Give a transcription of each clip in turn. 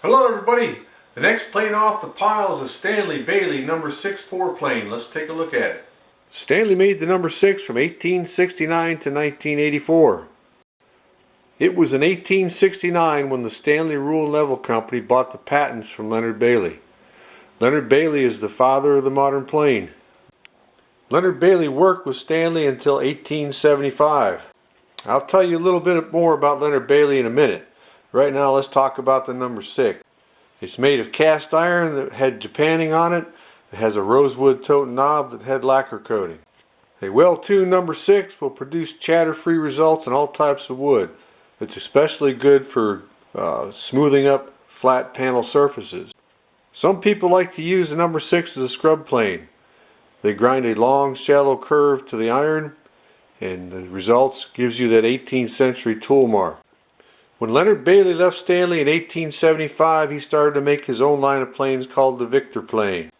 Hello everybody! The next plane off the pile is a Stanley Bailey No. 6 Fore plane. Let's take a look at it. Stanley made the No. 6 from 1869 to 1984. It was in 1869 when the Stanley Rule and Level Company bought the patents from Leonard Bailey. Leonard Bailey is the father of the modern plane. Leonard Bailey worked with Stanley until 1875. I'll tell you a little bit more about Leonard Bailey in a minute. Right now let's talk about the No. 6. It's made of cast iron that had Japanning on it. It has a rosewood tote and knob that had lacquer coating. A well-tuned No. 6 will produce chatter-free results in all types of wood. It's especially good for smoothing up flat panel surfaces. Some people like to use the No. 6 as a scrub plane. They grind a long, shallow curve to the iron, and the results gives you that 18th century tool mark. When Leonard Bailey left Stanley in 1875, he started to make his own line of planes called the Victor plane.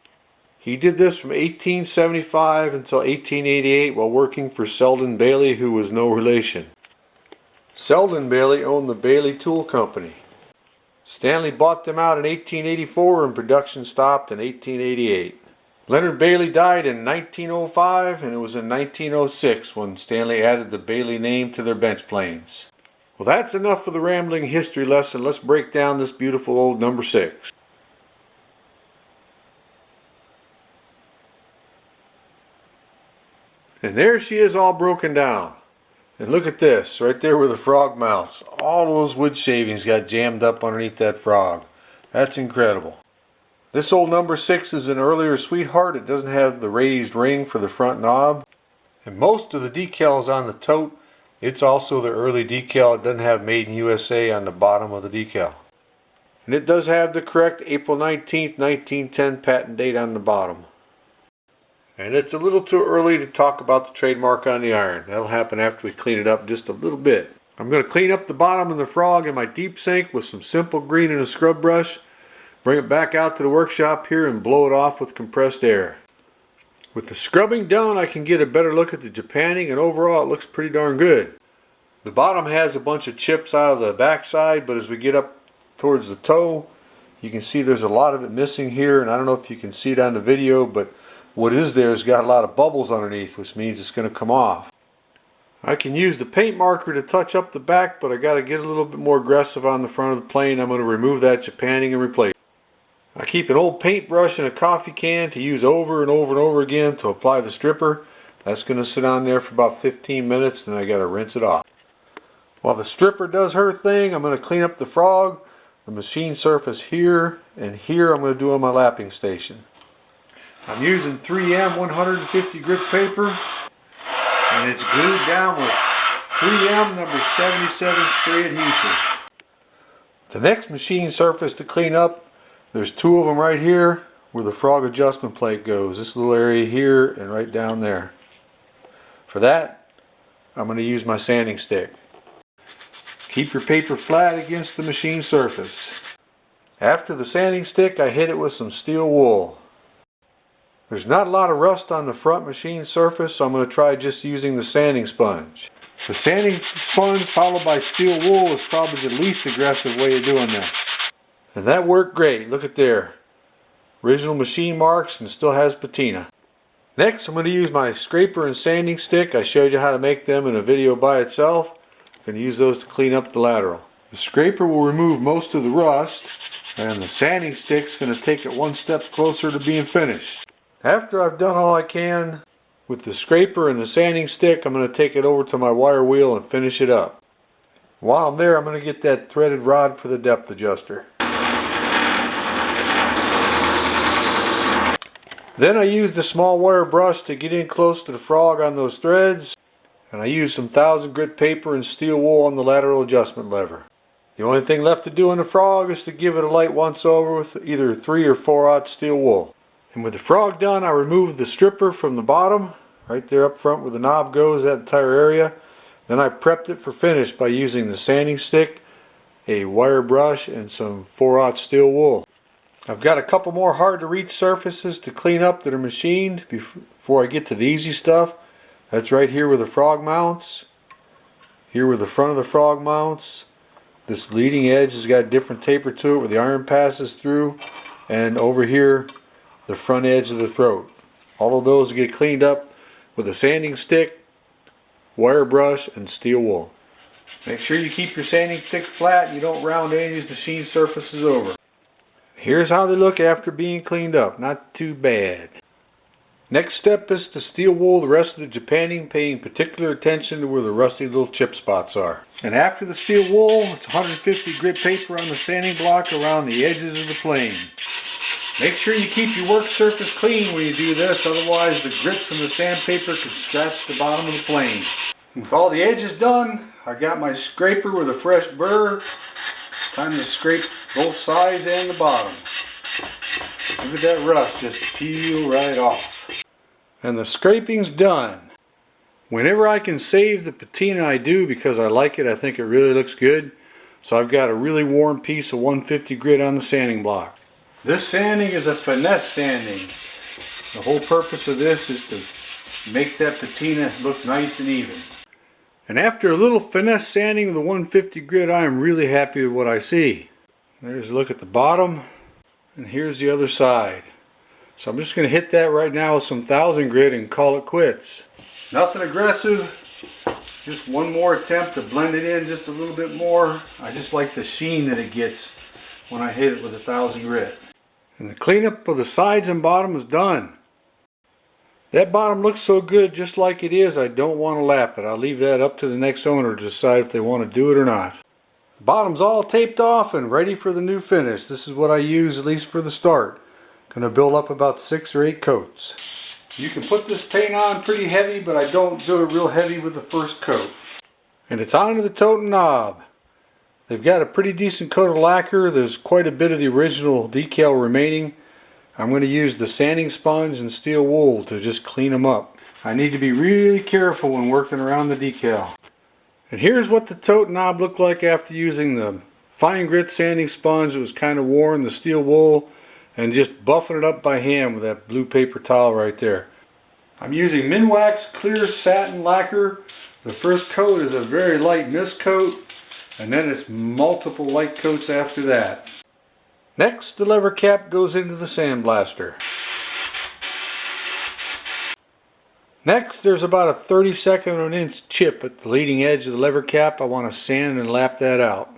He did this from 1875 until 1888 while working for Selden Bailey, who was no relation. Selden Bailey owned the Bailey Tool Company. Stanley bought them out in 1884 and production stopped in 1888. Leonard Bailey died in 1905, and it was in 1906 when Stanley added the Bailey name to their bench planes. Well, that's enough for the rambling history lesson. Let's break down this beautiful old No. 6. And there she is, all broken down. And look at this, right there where the frog mounts. All those wood shavings got jammed up underneath that frog. That's incredible. This old No. 6 is an earlier sweetheart. It doesn't have the raised ring for the front knob. And most of the decals on the tote, it's also the early decal. It doesn't have Made in USA on the bottom of the decal. And it does have the correct April 19th, 1910 patent date on the bottom. And it's a little too early to talk about the trademark on the iron. That'll happen after we clean it up just a little bit. I'm going to clean up the bottom of the frog in my deep sink with some simple green and a scrub brush. Bring it back out to the workshop here and blow it off with compressed air. With the scrubbing done, I can get a better look at the Japanning, and overall it looks pretty darn good. The bottom has a bunch of chips out of the backside, but as we get up towards the toe, you can see there's a lot of it missing here, and I don't know if you can see it on the video, but what is there has got a lot of bubbles underneath, which means it's going to come off. I can use the paint marker to touch up the back, but I got to get a little bit more aggressive on the front of the plane. I'm going to remove that Japanning and replace it. I keep an old paintbrush and a coffee can to use over and over and over again to apply the stripper. That's going to sit on there for about 15 minutes, and I got to rinse it off. While the stripper does her thing, I'm going to clean up the frog, the machine surface here, and here I'm going to do on my lapping station. I'm using 3M 150 grit paper, and it's glued down with 3M No. 77 spray adhesive. The next machine surface to clean up, there's two of them right here where the frog adjustment plate goes. This little area here and right down there. For that, I'm going to use my sanding stick. Keep your paper flat against the machine surface. After the sanding stick, I hit it with some steel wool. There's not a lot of rust on the front machine surface, so I'm going to try just using the sanding sponge. The sanding sponge followed by steel wool is probably the least aggressive way of doing that. And that worked great. Look at there. Original machine marks and still has patina. Next, I'm going to use my scraper and sanding stick. I showed you how to make them in a video by itself. I'm going to use those to clean up the lateral. The scraper will remove most of the rust, and the sanding stick's going to take it one step closer to being finished. After I've done all I can with the scraper and the sanding stick, I'm going to take it over to my wire wheel and finish it up. While I'm there, I'm going to get that threaded rod for the depth adjuster. Then I use the small wire brush to get in close to the frog on those threads, and I use some 1000 grit paper and steel wool on the lateral adjustment lever. The only thing left to do on the frog is to give it a light once over with either 3 or 4/0 steel wool. And with the frog done, I remove the stripper from the bottom, right there up front where the knob goes, that entire area. Then I prepped it for finish by using the sanding stick, a wire brush, and some 4/0 steel wool. I've got a couple more hard to reach surfaces to clean up that are machined before I get to the easy stuff. That's right here where the frog mounts, here where the front of the frog mounts, This leading edge has got different taper to it where the iron passes through, and over here the front edge of the throat. All of those get cleaned up with a sanding stick, wire brush, and steel wool. Make sure you keep your sanding stick flat and you don't round any of these machine surfaces over. Here's how they look after being cleaned up. Not too bad. Next step is to steel wool the rest of the Japanning, paying particular attention to where the rusty little chip spots are. And after the steel wool, it's 150 grit paper on the sanding block around the edges of the plane. Make sure you keep your work surface clean when you do this, otherwise the grit from the sandpaper could scratch the bottom of the plane. With all the edges done, I got my scraper with a fresh burr. Time to scrape both sides and the bottom. Look at that rust just peel right off. And the scraping's done. Whenever I can save the patina I do because I like it, I think it really looks good. So I've got a really warm piece of 150 grit on the sanding block. This sanding is a finesse sanding. The whole purpose of this is to make that patina look nice and even. And after a little finesse sanding with the 150 grit, I am really happy with what I see. There's a look at the bottom, and here's the other side. So I'm just going to hit that right now with some 1000 grit and call it quits. Nothing aggressive, just one more attempt to blend it in just a little bit more. I just like the sheen that it gets when I hit it with 1000 grit. And the cleanup of the sides and bottom is done. That bottom looks so good just like it is, I don't want to lap it. I'll leave that up to the next owner to decide if they want to do it or not. The bottom's all taped off and ready for the new finish. This is what I use at least for the start. Going to build up about 6 or 8 coats. You can put this paint on pretty heavy, but I don't do it real heavy with the first coat. And it's on to the tote and knob. They've got a pretty decent coat of lacquer. There's quite a bit of the original decal remaining. I'm going to use the sanding sponge and steel wool to just clean them up. I need to be really careful when working around the decal. And here's what the tote knob looked like after using the fine grit sanding sponge that was kind of worn, the steel wool, and just buffing it up by hand with that blue paper towel right there. I'm using Minwax clear satin lacquer. The first coat is a very light mist coat, and then it's multiple light coats after that. Next, the lever cap goes into the sandblaster. Next, there's about a 32nd of an inch chip at the leading edge of the lever cap. I want to sand and lap that out.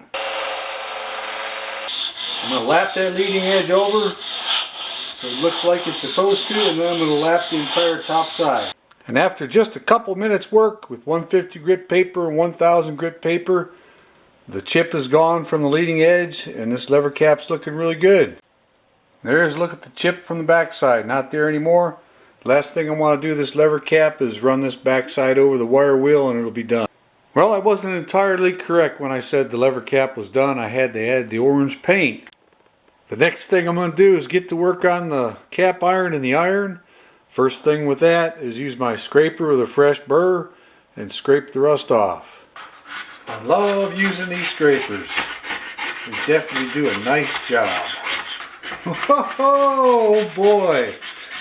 I'm going to lap that leading edge over so it looks like it's supposed to, and then I'm going to lap the entire top side. And after just a couple minutes work with 150 grit paper and 1000 grit paper, the chip is gone from the leading edge and this lever cap's looking really good. There's a look at the chip from the back side. Not there anymore. Last thing I want to do with this lever cap is run this back side over the wire wheel and it'll be done. Well, I wasn't entirely correct when I said the lever cap was done. I had to add the orange paint. The next thing I'm going to do is get to work on the cap iron and the iron. First thing with that is use my scraper with a fresh burr and scrape the rust off. I love using these scrapers. They definitely do a nice job. Oh boy,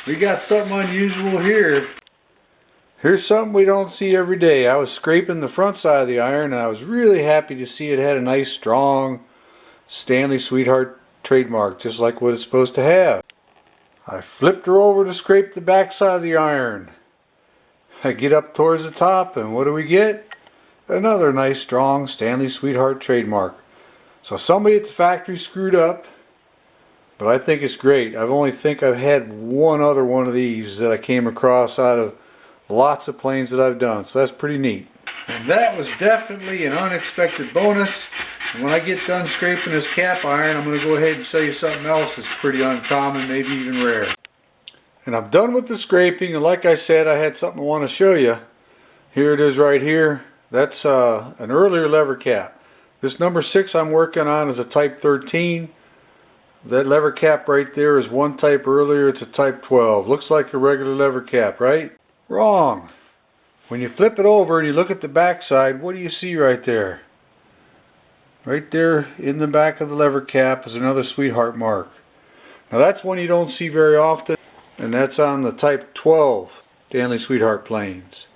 we got something unusual here. Here's something we don't see every day. I was scraping the front side of the iron and I was really happy to see it had a nice strong Stanley Sweetheart trademark, just like what it's supposed to have. I flipped her over to scrape the back side of the iron. I get up towards the top and what do we get? Another nice strong Stanley Sweetheart trademark. So somebody at the factory screwed up, but I think it's great. I've had one other one of these that I came across out of lots of planes that I've done, so that's pretty neat. And that was definitely an unexpected bonus. And when I get done scraping this cap iron, I'm going to go ahead and show you something else that's pretty uncommon, maybe even rare. And I'm done with the scraping, and like I said, I had something I want to show you. Here it is right here. That's an earlier lever cap. This number 6 I'm working on is a type 13. That lever cap right there is one type earlier. It's a type 12. Looks like a regular lever cap, right? Wrong. When you flip it over and you look at the back side, what do you see right there? Right there in the back of the lever cap is another Sweetheart mark. Now that's one you don't see very often, and that's on the type 12 Stanley Sweetheart planes.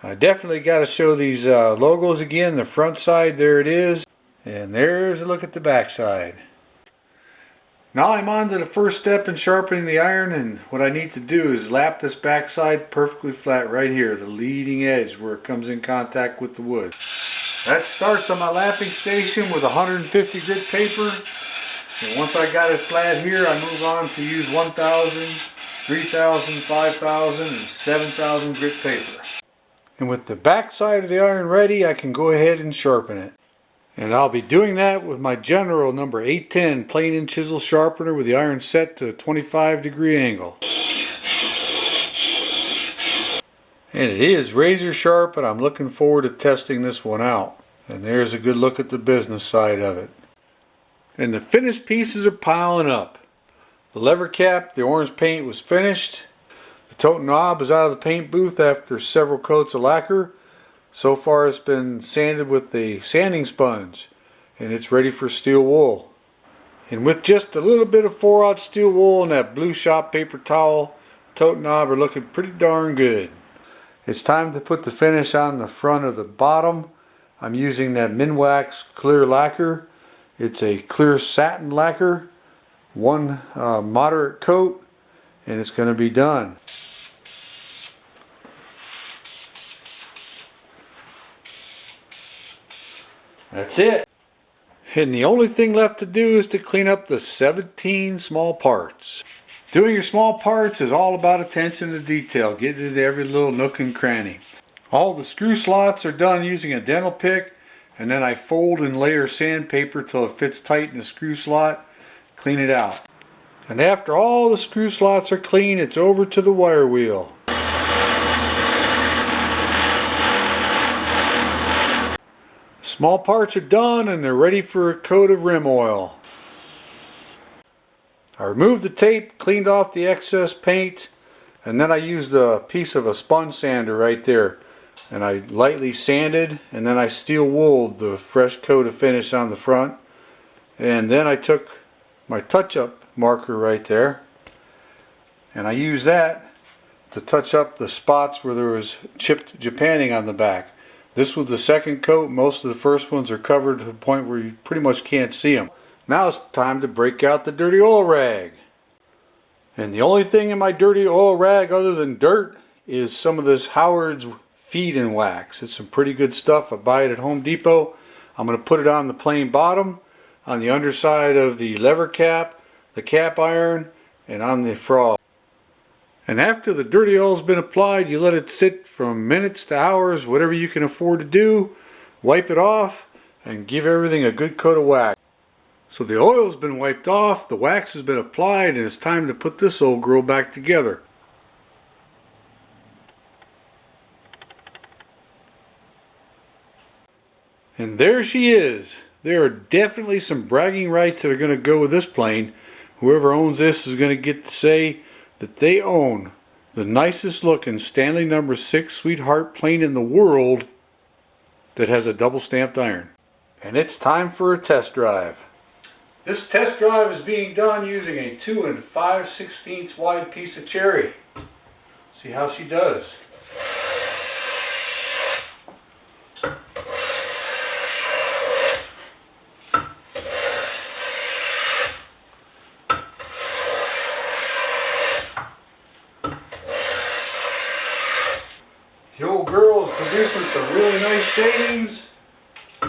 I definitely got to show these logos again. The front side, there it is. And there's a look at the back side. Now I'm on to the first step in sharpening the iron, and what I need to do is lap this back side perfectly flat right here, the leading edge where it comes in contact with the wood. That starts on my lapping station with 150 grit paper, and once I got it flat here, I move on to use 1000, 3000, 5000, and 7000 grit paper. And with the back side of the iron ready, I can go ahead and sharpen it. And I'll be doing that with my General number 810 plane and chisel sharpener with the iron set to a 25-degree angle. And it is razor sharp, and I'm looking forward to testing this one out. And there's a good look at the business side of it. And the finished pieces are piling up. The lever cap, the orange paint was finished. The tote knob is out of the paint booth after several coats of lacquer. So far it's been sanded with the sanding sponge, and it's ready for steel wool. And with just a little bit of 4/0 steel wool and that blue shop paper towel, tote knob are looking pretty darn good. It's time to put the finish on the front of the bottom. I'm using that Minwax clear lacquer. It's a clear satin lacquer, one moderate coat, and it's going to be done. That's it. And the only thing left to do is to clean up the 17 small parts. Doing your small parts is all about attention to detail, getting into every little nook and cranny. All the screw slots are done using a dental pick, and then I fold and layer sandpaper till it fits tight in the screw slot, clean it out. And after all the screw slots are clean, it's over to the wire wheel. Small parts are done and they're ready for a coat of rim oil. I removed the tape, cleaned off the excess paint, and then I used a piece of a sponge sander right there. And I lightly sanded, and then I steel wooled the fresh coat of finish on the front. And then I took my touch-up marker right there, and I used that to touch up the spots where there was chipped Japanning on the back. This was the second coat. Most of the first ones are covered to the point where you pretty much can't see them. Now it's time to break out the dirty oil rag. And the only thing in my dirty oil rag other than dirt is some of this Howard's feed and wax. It's some pretty good stuff. I buy it at Home Depot. I'm going to put it on the plain bottom, on the underside of the lever cap, the cap iron, and on the frog. And after the dirty oil's been applied, you let it sit from minutes to hours, whatever you can afford to do. Wipe it off and give everything a good coat of wax. So the oil's been wiped off, the wax has been applied, and it's time to put this old girl back together. And there she is. There are definitely some bragging rights that are going to go with this plane. Whoever owns this is going to get to say that they own the nicest looking Stanley No.6 Sweetheart plane in the world that has a double stamped iron. And it's time for a test drive. This test drive is being done using a 2 5/16 wide piece of cherry. See how she does. The old girl is producing some really nice shavings. I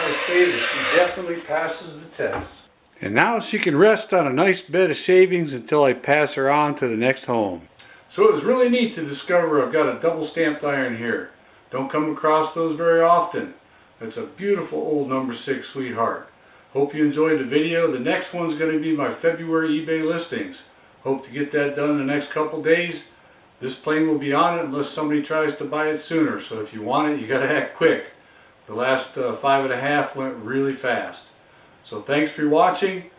would say that she definitely passes the test. And now she can rest on a nice bed of shavings until I pass her on to the next home. So it was really neat to discover I've got a double stamped iron here. Don't come across those very often. It's a beautiful old No.6 Sweetheart. Hope you enjoyed the video. The next one's going to be my February eBay listings. Hope to get that done in the next couple days. This plane will be on it unless somebody tries to buy it sooner. So if you want it, you got to act quick. The last 5.5 went really fast. So thanks for watching.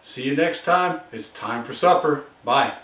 See you next time. It's time for supper. Bye.